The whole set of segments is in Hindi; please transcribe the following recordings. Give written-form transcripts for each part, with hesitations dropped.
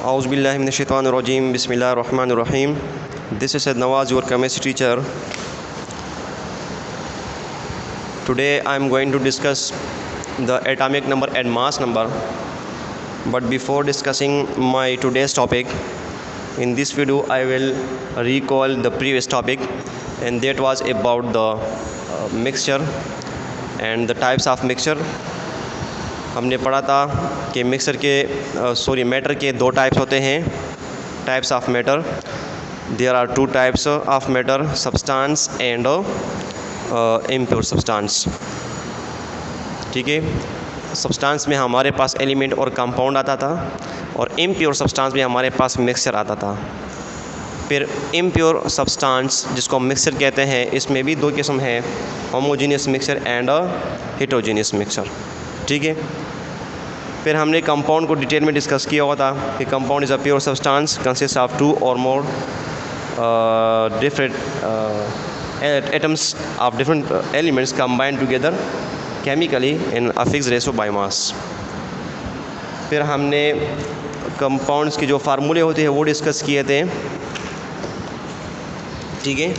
Auzubillahi minash-shaytanir-rajim. Bismillahir-rahmanir-rahim. This is Said Nawaz, your chemistry teacher. Today I am going to discuss the atomic number and mass number. But before discussing my today's topic, in this video I will recall the previous topic, and that was about the mixture and the types of mixture. हमने पढ़ा था कि मिक्सर के मैटर के दो टाइप्स होते हैं, types of matter. There are two types of matter, substance and impure substance. ठीक है, सब्सटेंस में हमारे पास एलिमेंट और कंपाउंड आता था, और इम्प्योर सब्सटेंस में हमारे पास मिक्सचर आता था. फिर इम्प्योर सब्सटेंस जिसको हम मिक्सचर कहते हैं, इसमें भी दो किस्म है, homogeneous mixture and heterogeneous mixture. ठीक है, फिर हमने कंपाउंड को डिटेल में डिस्कस किया हुआ था कि compound is a pure substance consist of two or more different atoms of different elements combined together chemically in a fix ratio by mass. फिर हमने कंपाउंड्स के जो फार्मूले होते हैं वो डिस्कस किए थे. ठीक है,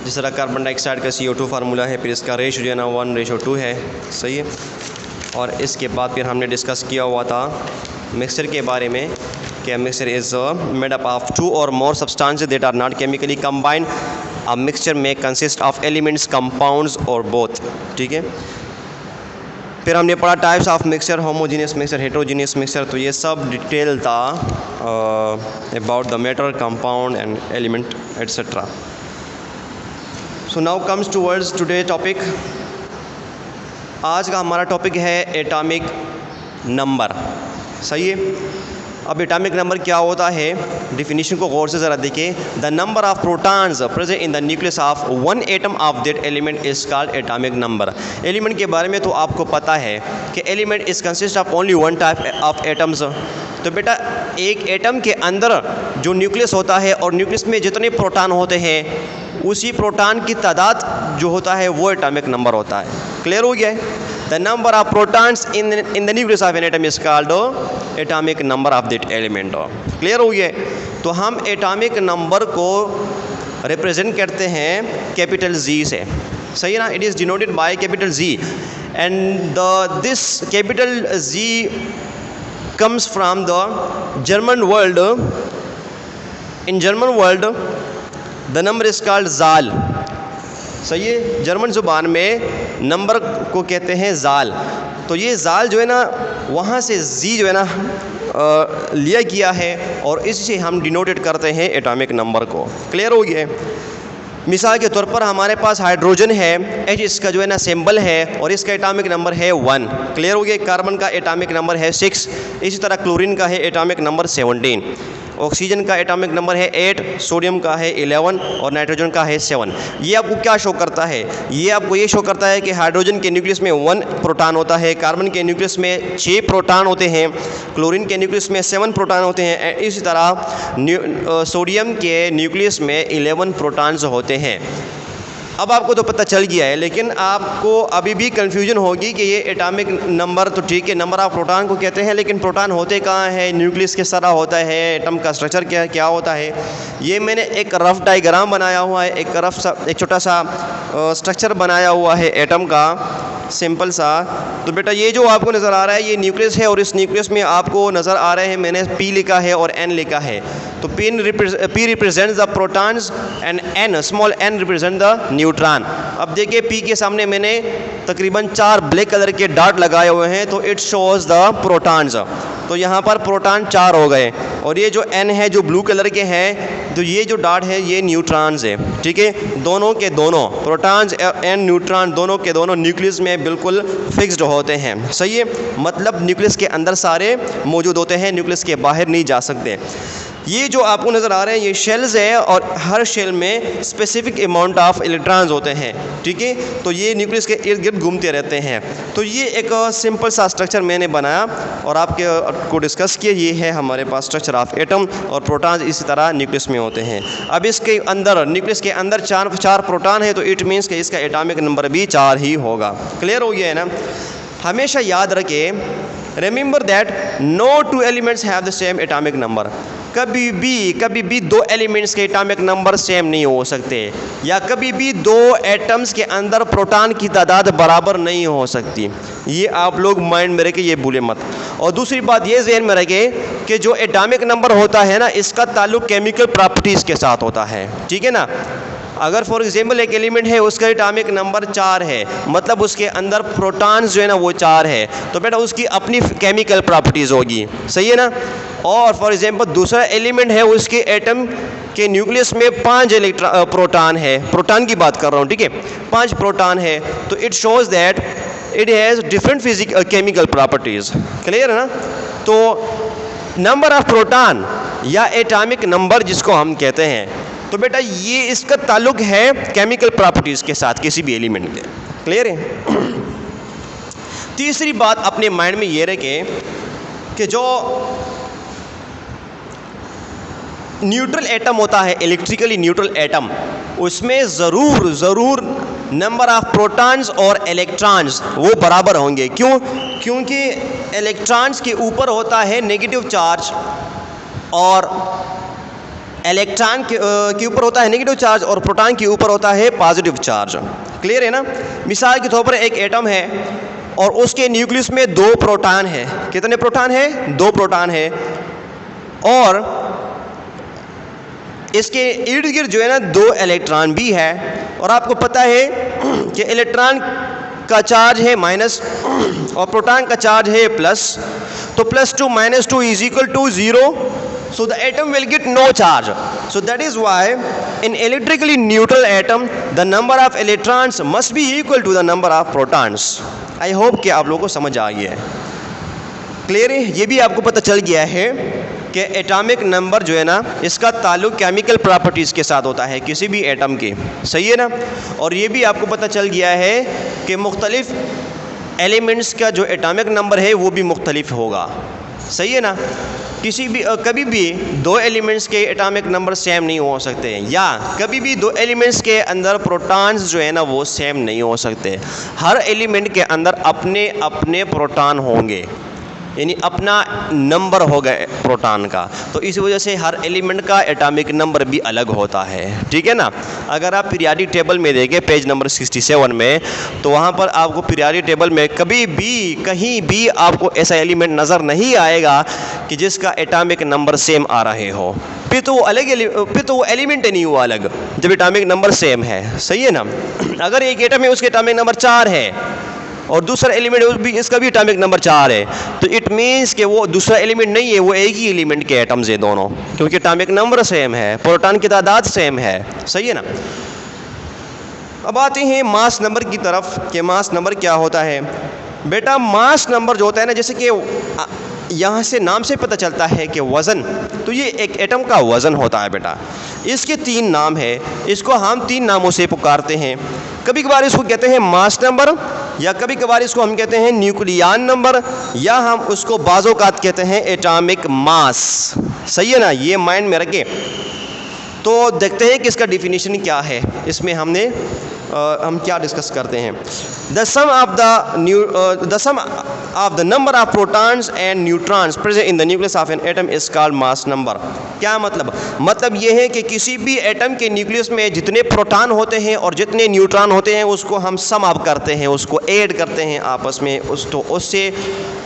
जिस तरह कार्बन डाइऑक्साइड का CO2 फार्मूला है, फिर इसका रेशो जो है ना 1:2 है. सही है. और इसके बाद फिर हमने डिस्कस किया हुआ था मिक्सचर के बारे में कि mixture is made up of two or more substances that are not chemically combined. A mixture may consist of elements, compounds or both. ठीक है. फिर हमने पढ़ा types of mixture, homogeneous mixture, heterogeneous mixture. तो ये सब डिटेल था about the matter, compound and element etcetera. So now comes towards today topic. आज का हमारा टॉपिक है एटॉमिक नंबर. सही है. अब एटॉमिक नंबर क्या होता है, डिफिनीशन को गौर से ज़रा देखिए. The number of protons present in the nucleus of one atom of that element is called atomic number. Element के बारे में तो आपको पता है कि element is consist of only one type of atoms. तो बेटा एक एटम के अंदर जो न्यूक्लियस होता है और न्यूक्लियस में जितने प्रोटॉन होते हैं उसी प्रोटॉन की तादाद जो होता है वो एटॉमिक नंबर होता है. क्लियर हो गया है. The number of protons in the nucleus of an atom is called atomic number of that element. Clear हो गया है. तो हम एटॉमिक नंबर को रिप्रेजेंट करते हैं कैपिटल Z से. सही है ना. It is denoted by capital Z, and this capital Z comes from the German world. In German world the number is called Zahl. सही है. जर्मन ज़ुबान में नंबर को कहते हैं जाल. तो ये जाल जो है ना वहाँ से जी जो है ना लिया गया है, और इससे हम डिनोटेड करते हैं एटॉमिक नंबर को. क्लियर हो गया है. मिसाल के तौर पर हमारे पास हाइड्रोजन है, H इसका जो है ना सिंबल है, और इसका एटॉमिक नंबर है 1. क्लियर हो गया. कार्बन का एटॉमिक नंबर है 6. इसी तरह क्लोरीन का है एटॉमिक नंबर 17. ऑक्सीजन का एटॉमिक नंबर है 8, सोडियम का है 11 और नाइट्रोजन का है 7. ये आपको क्या शो करता है, ये आपको ये शो करता है कि हाइड्रोजन के न्यूक्लियस में 1 प्रोटॉन होता है, कार्बन के न्यूक्लियस में 6 प्रोटॉन होते हैं, क्लोरीन के न्यूक्लियस में 7 प्रोटॉन होते हैं, इसी तरह सोडियम के न्यूक्लियस में 11 प्रोटॉन्स होते हैं. अब आपको तो पता चल गया है, लेकिन आपको अभी भी कन्फ्यूजन होगी कि ये एटॉमिक नंबर तो ठीक है, नंबर ऑफ प्रोटॉन को कहते हैं, लेकिन प्रोटॉन होते कहाँ हैं, न्यूक्लियस किस तरह होता है, एटम का स्ट्रक्चर क्या होता है. ये मैंने एक रफ डायग्राम बनाया हुआ है, एक छोटा सा स्ट्रक्चर बनाया हुआ है एटम का, सिंपल सा. तो बेटा ये जो आपको नज़र आ रहा है ये न्यूक्लियस है, और इस न्यूक्लियस में आपको नज़र आ रहे हैं मैंने P लिखा है और N लिखा है. तो P represents the protons and N, small n represent the neutron. अब देखिए P के सामने मैंने तकरीबन 4 ब्लैक कलर के डॉट लगाए हुए हैं, तो इट शोज़ द प्रोटॉन्स. तो यहाँ पर प्रोटॉन 4 हो गए, और ये जो N है जो ब्लू कलर के हैं, तो ये जो डॉट है ये न्यूट्रॉन्स है. ठीक है. दोनों के दोनों प्रोटॉन्स एंड न्यूट्रॉन दोनों के दोनों न्यूक्लियस में बिल्कुल फिक्स्ड होते हैं. सही है. मतलब न्यूक्लियस के अंदर सारे मौजूद होते हैं, न्यूक्लियस के बाहर नहीं जा सकते. ये जो आपको नज़र आ रहे हैं ये शेल्स है, और हर शेल में स्पेसिफिक अमाउंट ऑफ इलेक्ट्रॉन्स होते हैं. ठीक है. तो ये न्यूक्लियस के इर्द गिर्द घूमते रहते हैं. तो ये एक सिंपल सा स्ट्रक्चर मैंने बनाया और आपके को डिस्कस किया. ये है हमारे पास स्ट्रक्चर ऑफ एटम, और प्रोटॉन्स इसी तरह न्यूक्लियस में होते हैं. अब इसके अंदर न्यूक्लियस के अंदर 4 प्रोटॉन है, तो इट मीन्स कि इसका एटॉमिक नंबर भी 4 ही होगा. क्लियर हो गया है ना. हमेशा याद रखें remember that no two elements have the same atomic number. कभी भी दो एलिमेंट्स के एटॉमिक नंबर सेम नहीं हो सकते, या कभी भी दो एटम्स के अंदर प्रोटॉन की तादाद बराबर नहीं हो सकती। ये आप लोग माइंड में रखें, ये भूले मत। और दूसरी बात ये जहन में रखें कि जो एटॉमिक नंबर होता है ना, इसका ताल्लुक केमिकल प्रॉपर्टीज़ के साथ होता है, ठीक है ना। अगर फॉर एग्जांपल एक एलिमेंट है, उसका एटॉमिक नंबर 4 है, मतलब उसके अंदर प्रोटॉन्स जो है ना वो 4 है, तो बेटा उसकी अपनी केमिकल प्रॉपर्टीज़ होगी, सही है ना। और फॉर एग्जांपल दूसरा एलिमेंट है, उसके एटम के न्यूक्लियस में 5 प्रोटॉन है, प्रोटॉन की बात कर रहा हूँ, ठीक है, 5 प्रोटॉन है, तो it shows that it has different chemical properties. Clear है ना। तो नंबर ऑफ प्रोटॉन या एटॉमिक नंबर जिसको हम कहते हैं, तो बेटा ये इसका ताल्लुक है केमिकल प्रॉपर्टीज़ के साथ किसी भी एलिमेंट के। क्लियर है। तीसरी बात अपने माइंड में ये रखें कि जो न्यूट्रल एटम होता है, इलेक्ट्रिकली न्यूट्रल एटम, उसमें ज़रूर नंबर ऑफ प्रोटॉन्स और इलेक्ट्रॉन्स वो बराबर होंगे। क्यों? क्योंकि इलेक्ट्रॉन्स के ऊपर होता है नेगेटिव चार्ज और इलेक्ट्रॉन के ऊपर होता है नेगेटिव चार्ज और प्रोटॉन के ऊपर होता है पॉजिटिव चार्ज। क्लियर है ना। मिसाल के तौर पर एक एटम है और उसके न्यूक्लियस में 2 प्रोटॉन है। कितने प्रोटॉन है? 2 प्रोटॉन है। और इसके इर्द गिर्द जो है ना 2 इलेक्ट्रॉन भी है। और आपको पता है कि इलेक्ट्रॉन का चार्ज है माइनस और प्रोटॉन का चार्ज है प्लस, तो +2 - 2 = 0, so the atom will get no charge. So that is why in electrically neutral atom the number of electrons must be equal to the number of protons. I hope कि आप लोगों को समझ आ गया है। क्लियर है। ये भी आपको पता चल गया है कि एटॉमिक नंबर जो है ना, इसका ताल्लुक केमिकल प्रॉपर्टीज़ के साथ होता है किसी भी एटम के, सही है ना। और ये भी आपको पता चल गया है कि मुख्तलिफ एलिमेंट्स का जो एटॉमिक नंबर है वो भी मुख्तलिफ होगा, सही है ना। कभी भी 2 एलिमेंट्स के एटॉमिक नंबर सेम नहीं हो सकते, या कभी भी 2 एलिमेंट्स के अंदर प्रोटॉन्स जो है ना वो सेम नहीं हो सकते। हर एलिमेंट के अंदर अपने अपने प्रोटॉन होंगे, यानी अपना नंबर होगा प्रोटॉन का। तो इस वजह से हर एलिमेंट का एटॉमिक नंबर भी अलग होता है, ठीक है ना। अगर आप पीरियाडिक टेबल में देखें पेज नंबर 67 में, तो वहाँ पर आपको पीरियाडिक टेबल में कभी भी कहीं भी आपको ऐसा एलिमेंट नज़र नहीं आएगा कि जिसका एटॉमिक नंबर सेम आ रहे हो। फिर तो वो एलिमेंट ही नहीं हुआ अलग, जब एटॉमिक नंबर सेम है, सही है ना। अगर एक एटम है उसके एटॉमिक नंबर 4 है और दूसरा एलिमेंट भी इसका भी एटॉमिक नंबर 4 है, तो इट मीन्स कि वो दूसरा एलिमेंट नहीं है, वो एक ही एलिमेंट के एटम्स है दोनों, क्योंकि एटॉमिक नंबर सेम है, प्रोटॉन की तादाद सेम है, सही है ना। अब आते हैं मास नंबर की तरफ कि मास नंबर क्या होता है। बेटा मास नंबर जो होता है ना, जैसे कि यहाँ से नाम से पता चलता है कि वज़न, तो ये एक एटम का वज़न होता है बेटा। इसके 3 नाम है, इसको हम 3 नामों से पुकारते हैं। कभी कभार इसको कहते हैं मास नंबर, या कभी कभार इसको हम कहते हैं न्यूक्लियन नंबर, या हम उसको बाज़ोकात कहते हैं एटॉमिक मास, सही है ना। ये माइंड में रखें। तो देखते हैं कि इसका डिफिनीशन क्या है। इसमें हम क्या डिस्कस करते हैं। The sum of the number of protons and neutrons present in the nucleus of an atom is called mass number. क्या मतलब ये है कि किसी भी एटम के न्यूक्लियस में जितने प्रोटॉन होते हैं और जितने न्यूट्रॉन होते हैं उसको हम सम अप करते हैं, उसको ऐड करते हैं आपस में, उससे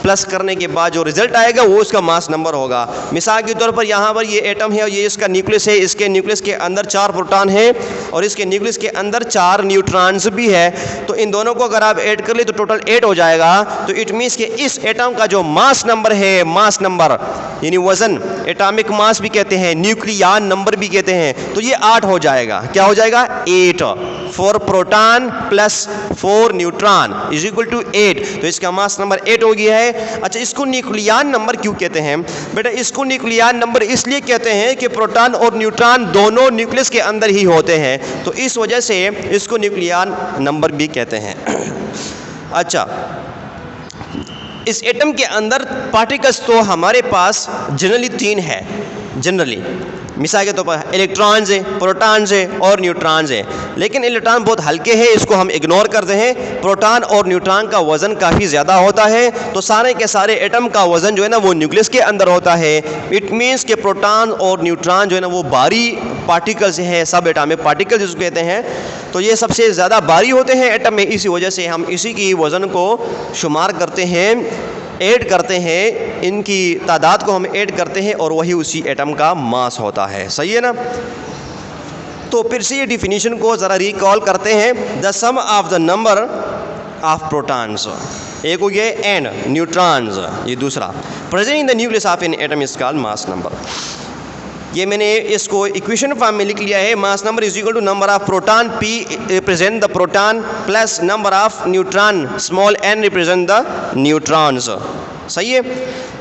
प्लस करने के बाद जो रिजल्ट आएगा वो उसका मास नंबर होगा। मिसाल के तौर पर यहाँ पर ये एटम है और ये इसका न्यूक्लियस है, इसके न्यूक्लियस के अंदर 4 प्रोटॉन है और इसके न्यूक्लियस के अंदर 4 न्यूट्रॉन्स भी है। तो इन दोनों को अगर आप ऐड कर ले तो टोटल 8 हो जाएगा। तो इट मीन्स कि इस एटम का जो मास नंबर है, मास नंबर यानी वजन, एटॉमिक मास भी कहते हैं, न्यूक्लियन नंबर भी कहते हैं, तो ये 8 हो जाएगा। क्या हो जाएगा? 8। 4 proton plus 4 neutron is equal to 8। तो इसका मास नंबर 8 हो गया है। अच्छा, इसको न्यूक्लियन नंबर क्यों कहते हैं बेटा? इसको न्यूक्लियन नंबर इसलिए कहते हैं कि प्रोटॉन और न्यूट्रॉन दोनों न्यूक्लियस के अंदर ही होते हैं, तो इस वजह से इसको न्यूक्लियन नंबर भी कहते हैं। अच्छा, इस एटम के अंदर पार्टिकल्स तो हमारे पास जनरली 3 है। जनरली मिसाल के तौर पर इलेक्ट्रॉन्स है, प्रोटॉन्स है और न्यूट्रॉन्स है। लेकिन इलेक्ट्रॉन बहुत हल्के हैं, इसको हम इग्नोर करते हैं। प्रोटॉन और न्यूट्रॉन का वज़न काफ़ी ज़्यादा होता है, तो सारे के सारे एटम का वज़न जो है ना वो न्यूक्लियस के अंदर होता है। इट मीन्स कि प्रोटॉन और न्यूट्रॉन जो है ना वो भारी पार्टिकल्स हैं, सब एटॉमिक पार्टिकल्स जिसको कहते हैं। तो ये सबसे ज़्यादा भारी होते हैं एटम में, इसी वजह से हम इसी की वज़न को शुमार करते हैं, ऐड करते हैं, इनकी तादाद को हम ऐड करते हैं और वही उसी एटम का मास होता है। सही है ना। तो फिर से ये डिफिनीशन को ज़रा रिकॉल करते हैं। The sum of the number of protons, एक हो गया एंड न्यूट्रॉन्स, ये दूसरा present in the nucleus of an atom is called mass number. ये मैंने इसको इक्वेशन फॉर्म में लिख लिया है। Mass number is equal to number of proton, P represent the proton, plus number of neutron, small N represent the neutrons. सही है।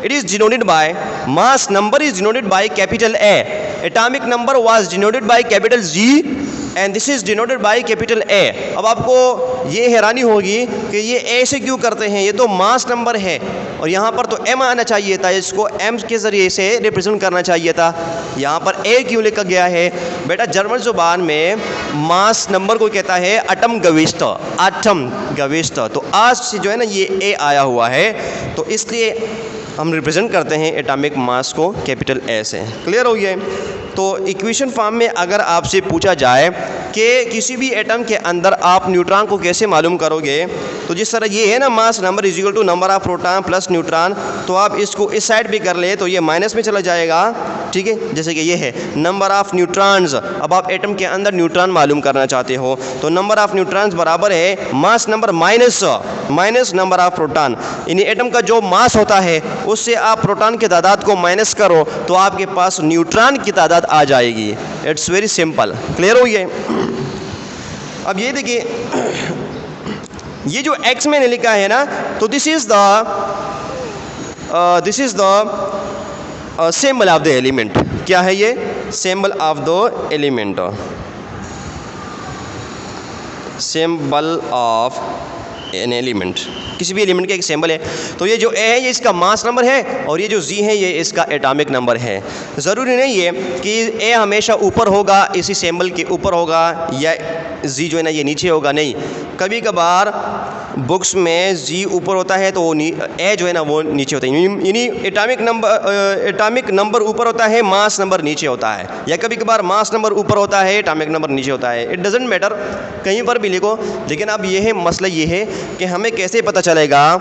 It is denoted by, mass number is denoted bye capital A, atomic number was denoted by capital ji and this is denoted bye capital ए। अब आपको ये हैरानी होगी कि ये ए से क्यों करते हैं, ये तो मास नंबर है और यहाँ पर तो एम आना चाहिए था, इसको एम के ज़रिए से रिप्रेजेंट करना चाहिए था। यहाँ पर ए क्यों लिखा गया है? बेटा जर्मन ज़ुबान में मास नंबर को कहता है अटम गविष्ट, आटम गविष्ट, तो आज से जो है ना ये ए आया हुआ है, तो इसलिए हम रिप्रेजेंट करते हैं एटॉमिक मास को कैपिटल ए से। क्लियर हो गया? तो इक्वेशन फॉर्म में अगर आपसे पूछा जाए कि किसी भी एटम के अंदर आप न्यूट्रॉन को कैसे मालूम करोगे, तो जिस तरह ये है ना mass number is equal to number of proton plus neutron, तो आप इसको इस साइड भी कर ले तो ये माइनस में चला जाएगा। ठीक है, जैसे कि ये है नंबर ऑफ न्यूट्रॉन्स। अब आप एटम के अंदर न्यूट्रॉन मालूम करना चाहते हो तो नंबर ऑफ न्यूट्रॉन्स बराबर है mass number minus number of proton. यानी एटम का जो मास होता है उससे आप प्रोटॉन की तादाद को माइनस करो तो आपके पास न्यूट्रॉन की तादाद आ जाएगी। It's very simple. क्लियर हो गया? अब ये देखिए, ये जो x मैंने लिखा है ना, तो this is the symbol of the element. क्या है ये? Symbol of the element, symbol of an element, किसी भी एलिमेंट का एक सिंबल है। तो ये जो ए है ये इसका मास नंबर है और ये जो जी है ये इसका एटॉमिक नंबर है। ज़रूरी नहीं है कि ए हमेशा ऊपर होगा, इसी सिंबल के ऊपर होगा, या जी जो है ना ये नीचे होगा। नहीं, कभी कभार बुक्स में जी ऊपर होता है तो ए जो है ना वो नीचे होता है। यानी एटॉमिक नंबर ऊपर होता है, मास नंबर नीचे होता है, या कभी कभार मास नंबर ऊपर होता है, एटॉमिक नंबर नीचे होता है। इट डजेंट मैटर, कहीं पर भी लिखो। लेकिन अब ये है मसला, ये है कि हमें कैसे पता चलेगा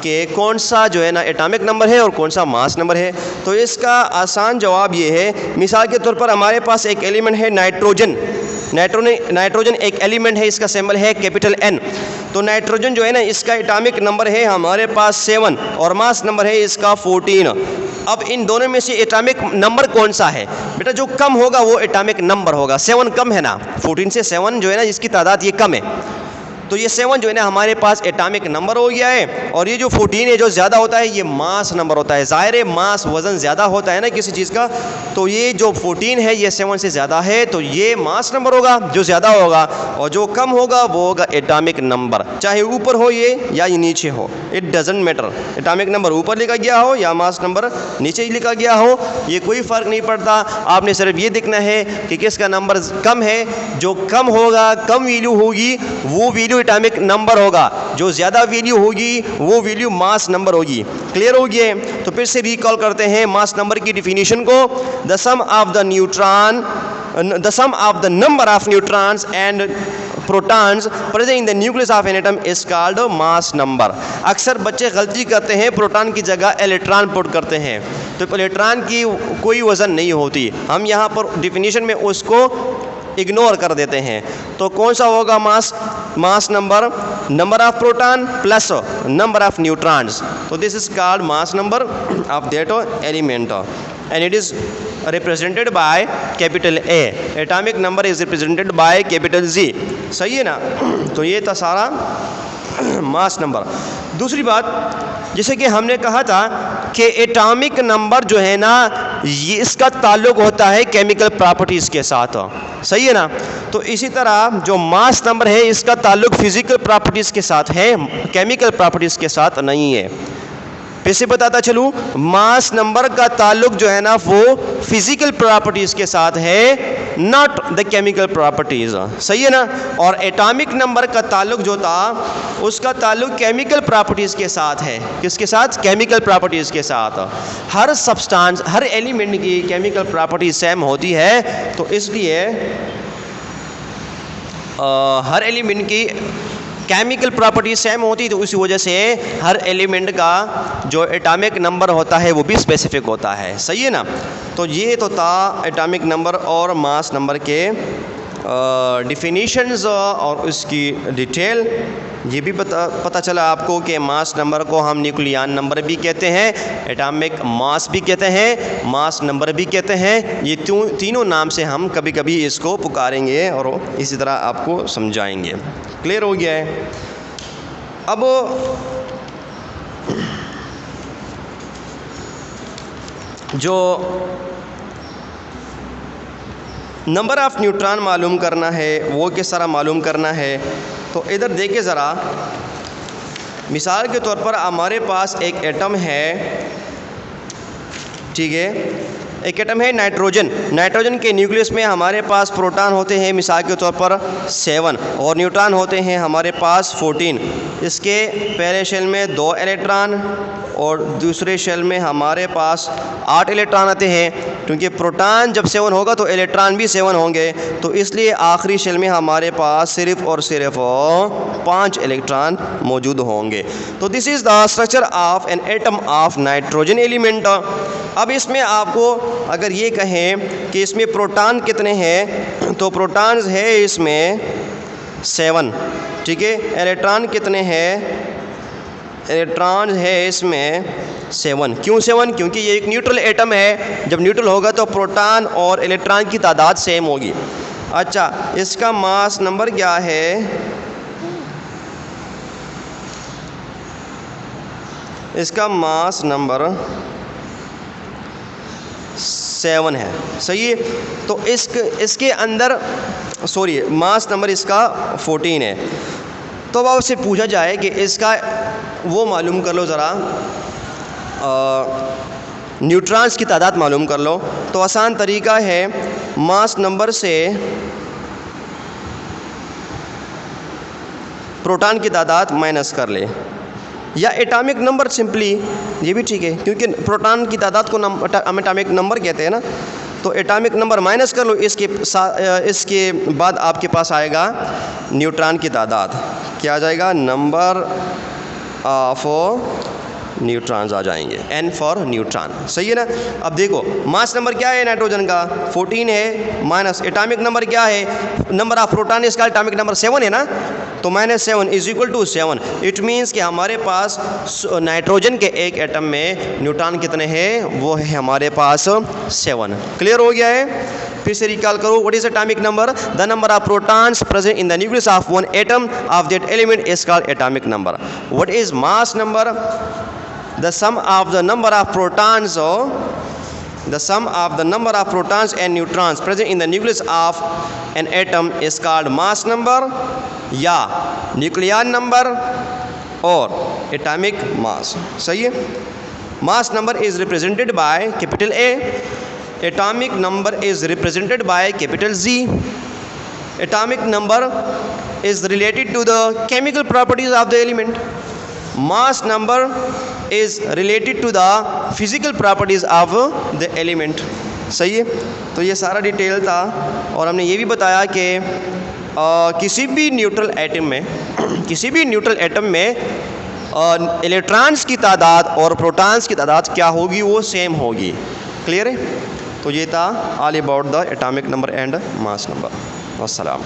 कि कौन सा जो है ना एटॉमिक नंबर है और कौन सा मास नंबर है। तो इसका आसान जवाब ये है, मिसाल के तौर पर हमारे पास एक एलिमेंट है नाइट्रोजन। नाइट्रोजन एक एलिमेंट है, इसका सिंबल है कैपिटल एन। तो नाइट्रोजन जो है ना इसका एटॉमिक नंबर है हमारे पास 7 और मास नंबर है इसका 14। अब इन दोनों में से एटॉमिक नंबर कौन सा है? बेटा जो कम होगा वो एटॉमिक नंबर होगा। 7 कम है ना, 14 से 7 जो है ना इसकी तादाद ये कम है, तो ये 7 जो है ना हमारे पास एटॉमिक नंबर हो गया है। और ये जो 14 है जो ज़्यादा होता है ये मास नंबर होता है। ज़ाहिर है मास वज़न ज़्यादा होता है ना किसी चीज़ का, तो ये जो 14 है ये 7 से ज़्यादा है, तो ये मास नंबर होगा जो ज़्यादा होगा, और जो कम होगा वो होगा एटॉमिक नंबर, चाहे ऊपर हो ये या ये नीचे हो। It doesn't matter, atomic number ऊपर लिखा गया हो या मास नंबर नीचे ही लिखा गया हो, ये कोई फ़र्क नहीं पड़ता। आपने सिर्फ ये देखना है कि किसका नंबर कम है। जो कम होगा, कम वैल्यू होगी, वो वैल्यू एटॉमिक नंबर होगा, जो ज़्यादा वैल्यू होगी वो वैल्यू मास नंबर होगी। क्लियर हो गया? तो फिर से रिकॉल करते हैं मास नंबर की डिफिनीशन को। The sum of the number of neutrons and protons present in the nucleus of an atom is called mass number. अक्सर बच्चे गलती करते हैं, प्रोटॉन की जगह इलेक्ट्रॉन पुट करते हैं, तो इलेक्ट्रॉन की कोई वज़न नहीं होती। हम यहाँ पर डिफिनीशन में उसको इग्नोर कर देते हैं। तो कौन सा होगा mass number of proton plus number of neutrons. तो this is called mass number of that element and it is represented by capital A. Atomic number is represented by capital Z. सही है ना? तो ये था सारा मास नंबर। दूसरी बात, जैसे कि हमने कहा था कि एटॉमिक नंबर जो है ना ये इसका ताल्लुक़ होता है केमिकल प्रॉपर्टीज़ के साथ। सही है ना? तो इसी तरह जो मास नंबर है इसका ताल्लुक़ फिज़िकल प्रॉपर्टीज़ के साथ है, केमिकल प्रॉपर्टीज़ के साथ नहीं है। फिर से बताता चलूँ, मास नंबर का ताल्लुक जो है ना वो फिजिकल प्रॉपर्टीज़ के साथ है, नॉट द केमिकल प्रॉपर्टीज़। सही है ना। और एटॉमिक नंबर का ताल्लुक जो था उसका ताल्लुक केमिकल प्रॉपर्टीज़ के साथ है। किसके साथ? केमिकल प्रॉपर्टीज़ के साथ। हर सब्सटेंस, हर एलिमेंट की केमिकल प्रॉपर्टीज सेम होती है, तो इसलिए हर एलिमेंट की केमिकल प्रॉपर्टी सेम होती है, तो उसी वजह से हर एलिमेंट का जो एटॉमिक नंबर होता है वो भी स्पेसिफिक होता है। सही है ना। तो ये तो था एटॉमिक नंबर और मास नंबर के डिफिनीशंस और उसकी डिटेल। ये भी पता चला आपको कि मास नंबर को हम न्यूक्लियन नंबर भी कहते हैं, एटॉमिक मास भी कहते हैं, मास नंबर भी कहते हैं। ये तीनों नाम से हम कभी कभी इसको पुकारेंगे और इसी तरह आपको समझाएंगे। क्लियर हो गया है। अब जो नंबर ऑफ़ न्यूट्रॉन मालूम करना है वो किस तरह मालूम करना है, तो इधर देखिए ज़रा। मिसाल के तौर पर हमारे पास एक एटम है, ठीक है, एक एटम है नाइट्रोजन। नाइट्रोजन के न्यूक्लियस में हमारे पास प्रोटॉन होते हैं मिसाल के तौर पर 7 और न्यूट्रॉन होते हैं हमारे पास 14। इसके पहले शेल में 2 इलेक्ट्रॉन और दूसरे शेल में हमारे पास 8 इलेक्ट्रॉन आते हैं, क्योंकि प्रोटॉन जब 7 होगा तो इलेक्ट्रॉन भी 7 होंगे, तो इसलिए आखिरी शेल में हमारे पास सिर्फ और सिर्फ 5 इलेक्ट्रॉन मौजूद होंगे। तो this is the structure of an atom of nitrogen element. अब इसमें आपको अगर ये कहें कि इसमें प्रोटॉन कितने हैं, तो प्रोटॉन्स है इसमें 7, ठीक है। इलेक्ट्रॉन कितने हैं? इलेक्ट्रॉन है इसमें 7। क्यों 7? क्योंकि ये एक न्यूट्रल एटम है। जब न्यूट्रल होगा तो प्रोटॉन और इलेक्ट्रॉन की तादाद सेम होगी। अच्छा, इसका मास नंबर क्या है? इसका मास नंबर 7 है। सही है। तो इसके अंदर मास नंबर इसका 14 है। तो अब आपसे पूछा जाए कि इसका वो मालूम कर लो ज़रा, न्यूट्रॉन्स की तादाद मालूम कर लो। तो आसान तरीका है, मास नंबर से प्रोटॉन की तादाद माइनस कर ले, या एटॉमिक नंबर सिंपली, ये भी ठीक है, क्योंकि प्रोटॉन की तादाद को हम एटॉमिक नंबर कहते हैं ना। तो एटॉमिक नंबर माइनस कर लो, इसके बाद आपके पास आएगा न्यूट्रॉन की तादाद। क्या आ जाएगा? नंबर ऑफ न्यूट्रॉन्स आ जाएंगे, n फॉर न्यूट्रॉन। सही है ना। अब देखो मास नंबर क्या है नाइट्रोजन का? 14 है, माइनस एटॉमिक नंबर क्या है? नंबर ऑफ प्रोटॉन इसका एटॉमिक नंबर 7 है ना, तो -7 is equal to 7। It means कि हमारे पास नाइट्रोजन के एक एटम में न्यूट्रॉन कितने हैं? वो है हमारे पास 7। क्लियर हो गया है। फिर से रिकॉल करो, what is atomic number? The number of protons present in the nucleus of one atom of that element is called atomic number. What is mass number? The sum of the number of protons and neutrons present in the nucleus of an atom is called mass number, या न्यूक्लियन नंबर और एटॉमिक मास। सही है। Mass number is represented by capital A, atomic number is represented by capital Z। Atomic number is related to the chemical properties of the element. Mass number is related to the physical properties of the element। सही है। तो ये सारा डिटेल था, और हमने ये भी बताया कि किसी भी न्यूट्रल एटम में इलेक्ट्रॉन्स की तादाद और प्रोटॉन्स की तादाद क्या होगी? वो सेम होगी। क्लियर है। तो ये था all about the atomic number and mass number. अस्सलाम।